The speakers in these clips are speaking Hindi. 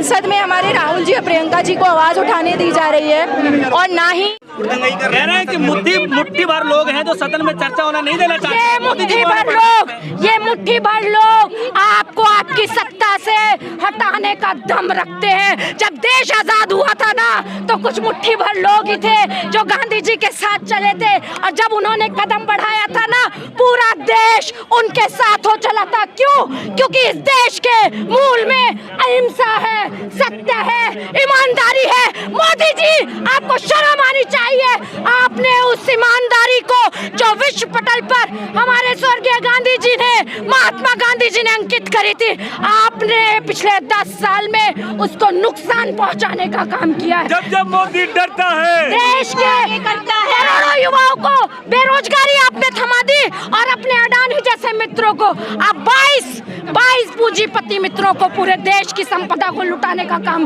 संसद में हमारे राहुल जी और प्रियंका जी को आवाज उठाने दी जा रही है और ना ही कह रहे हैं कि मुट्ठी भर लोग हैं जो सदन में चर्चा होना नहीं देना चाहते। ये मुट्ठी भर लोग आपको आपकी सत्ता से हटाने का दम रखते हैं। जब देश आजाद हुआ था ना तो कुछ मुट्ठी भर लोग ही थे जो गांधी जी के साथ चले थे और जब उन्होंने कदम बढ़ाया था ना पूरा देश उनके साथ हो चला था। क्यों? क्योंकि इस देश के मूल में अहिंसा है, सत्य है, ईमानदारी है। मोदी जी आपको शर्म आनी चाहिए। आपने उस ईमानदारी को जो विश्व पटल पर हमारे स्वर्गीय गांधी जी ने, महात्मा गांधी जी ने अंकित करी थी, आपने पिछले 10 साल में उसको नुकसान पहुंचाने का काम किया है। जब मोदी डरता है देश के करोड़ों युवाओं को बेरोजगारी आपने थमा दी और अपने अडानी जैसे मित्रों को आप 22 पूंजीपति मित्रों को पूरे देश की संपदा को लुटाने का काम,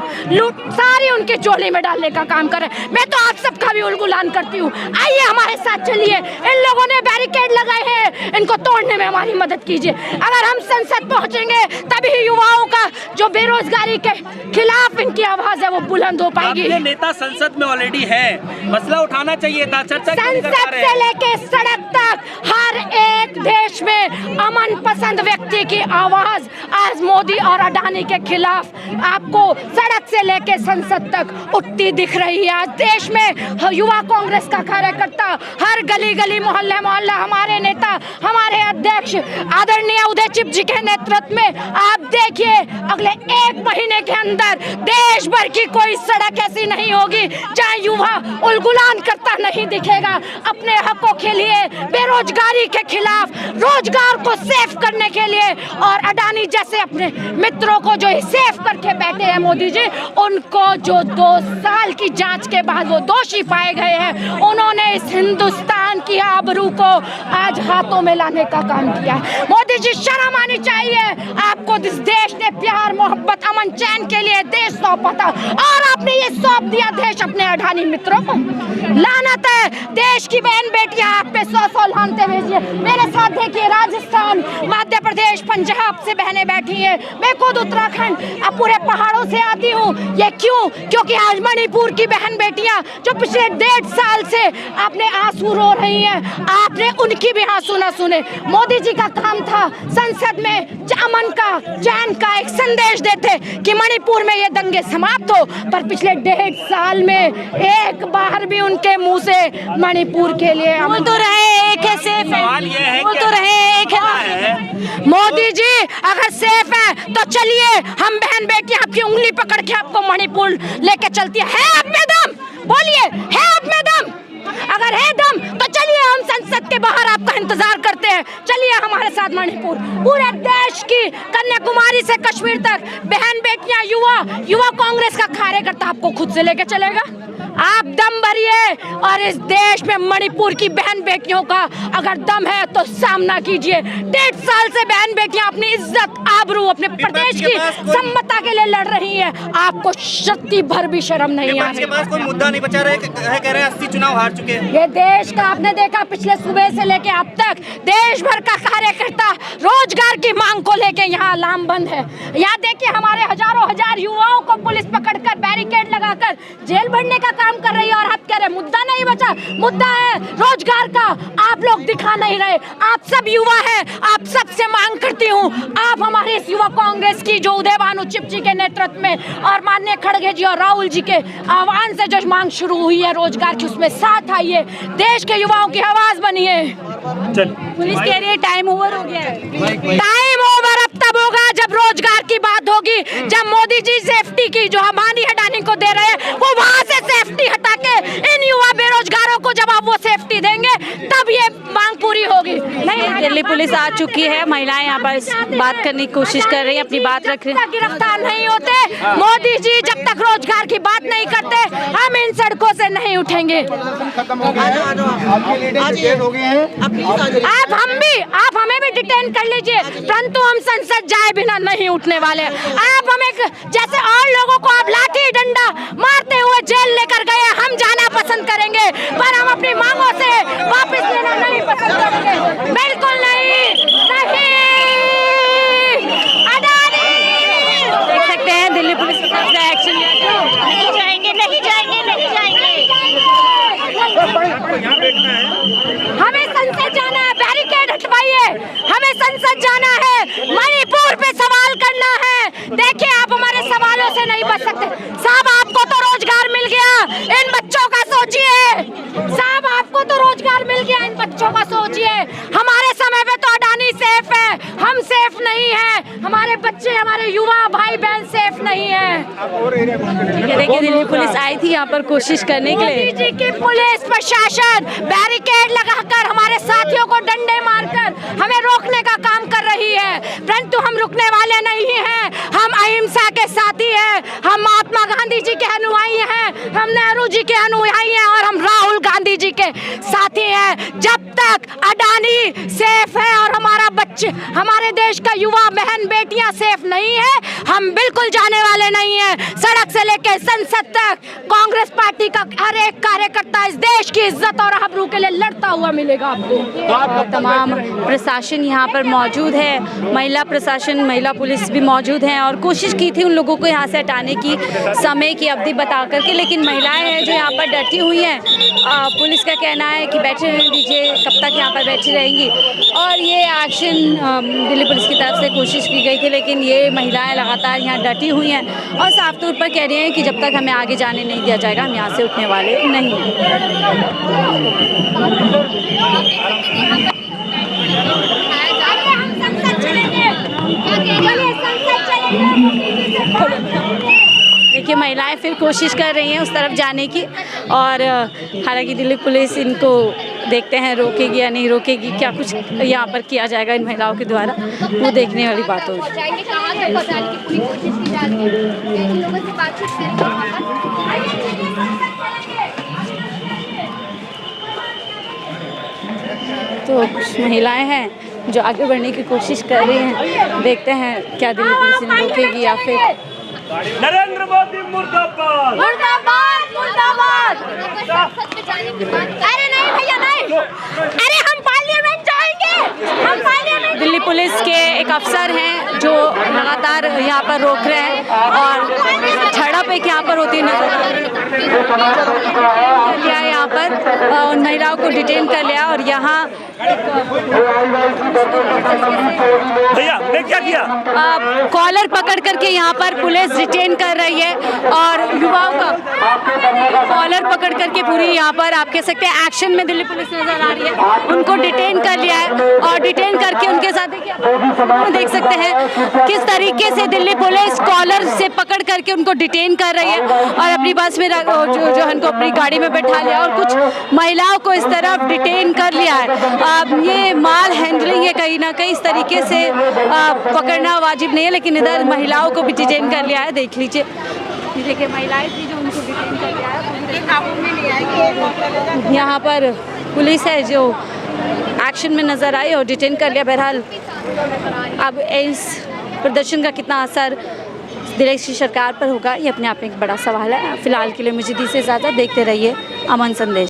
सारी उनके झोली में डालने का काम करे। मैं तो आप सबका भी उलगुलान करती हूँ। आइए हमारे साथ चलिए। इन लोगों ने बैरिकेड लगाए हैं, इनको तोड़ने में हमारी मदद कीजिए। अगर हम संसद पहुंचेंगे तभी युवाओं का जो बेरोजगारी के खिलाफ इनकी आवाज है वो बुलंद हो पाएगी। नेता संसद में ऑलरेडी है, मसला उठाना चाहिए था। चर्चा संसद से लेके सड़क तक हर एक देश में अमन पसंद व्यक्ति की आवाज आज मोदी और अडानी के खिलाफ आपको सड़क से लेके संसद तक उठती दिख रही है। आज देश में युवा कांग्रेस का कार्यकर्ता हर गली गली मोहल्ले मोहल्ला हमारे नेता, हमारे अध्यक्ष आदरणीय उदय चिप जी के नेतृत्व में आप देखिए अगले 1 महीने के अंदर देश भर की कोई सड़क ऐसी नहीं होगी जहां युवा उलगुलान करता नहीं दिखेगा। अपने हकों के लिए, बेरोजगारी के खिलाफ, रोजगार को सेफ करने के लिए और अडानी जैसे अपने मित्रों को जो सेफ करके बैठे हैं मोदी जी, उनको जो 2 साल की जांच के बाद वो दोषी पाए गए हैं, उन्होंने इस हिंदुस्तान की आबरू को आज हाथों में लाने का काम किया। मोदी जी शर्म आनी चाहिए। आपको इस देश ने प्यार, मोहब्बत, अमन, चैन के लिए देश सौंपा था और आपने ये सौंप दिया देश अपने अडानी मित्रों को। लानत है। देश की बहन बेटियां आप पे 100 लानते भेजिए। मेरे साथ देखिए राजस्थान, मध्य प्रदेश, पंजाब से बहनें बैठी हैं। मैं खुद उत्तराखंड अब पूरे पहाड़ों से आती हूँ। ये क्यों? क्योंकि आज मणिपुर की बहन बेटियां जो पिछले 1.5 साल से आपने आंसू रो रही हैं, आपने उनकी भी आंसू न सुने। मोदी जी का काम था संसद में अमन का, चैन का एक संदेश देते कि मणिपुर में ये दंगे समाप्त हो, पर पिछले 1.5 साल में एक बार भी उनके मुंह से मणिपुर के लिए बोल तो रहे एक है सेफ है, बोल तो रहे एक है। मोदी जी अगर सेफ है तो चलिए हम बहन बेटी आपकी उंगली पकड़ के आपको मणिपुर लेके चलती है आप में दम? बोलिए, है आप में दम? अगर है दम तो चलिए हम संसद के बाहर आपका इंतजार करते हैं। चलिए हमारे साथ मणिपुर, पूरे देश की कन्याकुमारी से कश्मीर तक बहन बेटियां, युवा कांग्रेस का कार्यकर्ता आपको खुद से लेके चलेगा। आप दम भरिए और इस देश में मणिपुर की बहन बेटियों का अगर दम है तो सामना कीजिए। 1.5 साल से बहन बेटियां अपनी इज्जत, आबरू, अपने प्रदेश की सम्मता के लिए लड़ रही हैं। आपको शक्ति भर भी शर्म नहीं आ रही। कोई मुद्दा नहीं बचा रहे, कह रहे हैं 80 चुनाव हार चुके हैं। ये देश का आपने देखा पिछले सुबह से लेके अब तक देश भर का कार्यकर्ता रोजगार की मांग को लेके यहाँ लामबंद है। यहाँ देखिए हमारे हजारों हजार युवाओं को पुलिस पकड़कर बैरिकेड लगाकर जेल भरने का काम कर रही है और आप कह रहे मुद्दा नहीं बचा। मुद्दा है रोजगार का, आप लोग दिखा नहीं रहे। आप सब युवा हैं, आप सबसे मांग करती हूँ, आप हमारे इस युवा कांग्रेस की जो उदय भानु चिप जी के नेतृत्व में और माननीय खड़गे जी और राहुल जी के आह्वान से जो मांग शुरू हुई है रोजगार की, उसमें साथ आइए, देश के युवाओं की आवाज बनिए। पुलिस कह रही है टाइम ओवर हो गया है। टाइम ओवर अब तब होगा जब रोजगार की बात होगी, जब मोदी जी सेफ्टी की जो हमारी अडानी को दे रहे हैं वो वहां से सेफ्टी हटा के इन युवा बेरोजगारों को जब आप वो सेफ्टी देंगे तब ये मांग पूरी होगी। नहीं, दिल्ली पुलिस आ चुकी है, महिलाएं यहाँ पर बात करने की कोशिश कर रही हैं, अपनी बात रख रही हैं। गिरफ्तार नहीं होते मोदी जी जब तक रोजगार की बात नहीं करते, हम इन सड़कों से नहीं उठेंगे। आप हमें भी डिटेन कर लीजिए, परंतु हम संसद जाए बिना नहीं उठने वाले। आप हमें जैसे और लोगों को आप लाठी डंडा मारते हुए जेल लेकर गए, हम जाना पसंद करेंगे, पर हम अपनी मांगों से वापस लेना नहीं पसंद करेंगे। बिल्कुल नहीं, नहीं। अडानी देख सकते हैं दिल्ली पुलिस देखिए आप हमारे सवालों से नहीं बच सकते साहब। आपको तो रोजगार मिल गया, इन बच्चों का सोचिए साहब। आपको तो रोजगार मिल गया, इन बच्चों का सोचिए। हमारे समय पे तो अडानी सेफ है, हम सेफ नहीं है। हमारे बच्चे, हमारे युवा भाई बहन सेफ नहीं है। देखिए दिल्ली पुलिस आई थी यहाँ पर कोशिश करने के लिए। मोदी जी की पुलिस प्रशासन बैरिकेड लगाकर हमारे साथियों को डंडे मारकर हमें रोकने का काम कर रही है, परंतु हम रुकने वाले नहीं हैं। हम अहिंसा के साथी हैं, हम महात्मा गांधी जी के अनुयायी हैं, हम नेहरू जी के अनुयायी हैं और हम राहुल गांधी जी के साथी हैं। जब तक अडानी सेफ है और हमारा बच्चे, हमारे देश का युवा बहन बेटियां सेफ नहीं है, हम बिल्कुल जाने वाले नहीं हैं। सड़क से लेकर संसद तक कांग्रेस पार्टी का हर एक कार्यकर्ता इस देश की इज्जत और आबरू के लिए लड़ता हुआ मिलेगा आपको। तमाम प्रशासन यहाँ पर मौजूद है, महिला प्रशासन, महिला पुलिस भी मौजूद हैं और कोशिश की थी उन लोगों को यहाँ से हटाने की समय की अवधि बता करके, लेकिन महिलाएं हैं जो यहाँ पर डटी हुई हैं। पुलिस का कहना है कि बैठे रहने दीजिए, कब तक यहाँ पर बैठी रहेंगी। और ये एक्शन दिल्ली पुलिस की तरफ से कोशिश की गई थी, लेकिन ये महिलाएं लगातार यहाँ डटी हुई हैं और साफ तौर पर कह रही हैं कि जब तक हमें आगे जाने नहीं दिया जाएगा हम यहाँ से उठने वाले नहीं देखिए महिलाएं फिर कोशिश कर रही हैं उस तरफ जाने की और हालांकि दिल्ली पुलिस इनको देखते हैं रोकेगी या नहीं रोकेगी, क्या कुछ यहाँ पर किया जाएगा इन महिलाओं के द्वारा, वो देखने वाली बात होगी। तो कुछ महिलाएं हैं जो आगे बढ़ने की कोशिश कर रही हैं, देखते हैं क्या दिल्ली पुलिस इन्हें रोकेगी या फिर। नरेंद्र मोदी मुर्दाबाद मुर्दाबाद मुर्दाबाद। अरे नहीं भैया नहीं, अरे हम पार्लियामेंट जाएंगे, हम पार्लियामेंट। दिल्ली पुलिस के एक अफसर हैं जो लगातार यहाँ पर रोक रहे हैं और झड़प एक यहाँ पर होती नजर आ रही है। यहाँ पर उन महिलाओं को डिटेन कर लिया और यहाँ भैया मैं क्या किया, कॉलर पकड़ करके यहाँ पर पुलिस डिटेन कर रही है और युवाओं का कॉलर पकड़ करके पूरी यहाँ पर आप कह सकते हैं एक्शन में दिल्ली पुलिस नजर आ रही है। उनको डिटेन कर लिया है और डिटेन करके उनके साथ देख सकते हैं किस तरीके से दिल्ली पुलिस कॉलर से पकड़ करके उनको डिटेन कर रही है और अपनी बस में जो उनको अपनी गाड़ी में बैठा लिया और कुछ महिलाओं को इस तरफ डिटेन कर लिया है। ये माल हैंडलिंग है कहीं ना कहीं, इस तरीके से पकड़ना वाजिब नहीं है, लेकिन इधर महिलाओं को भी डिटेन कर लिया है। देख लीजिए, देखिए महिलाएं थी जो उनको डिटेन कर लिया है। यहाँ पर पुलिस है जो एक्शन में नज़र आई और डिटेन कर लिया। बहरहाल अब इस प्रदर्शन का कितना असर दिल्ली की सरकार पर होगा, ये अपने आप में एक बड़ा सवाल है। फिलहाल के लिए मुझे दी से ज़्यादा देखते रहिए अमन संदेश।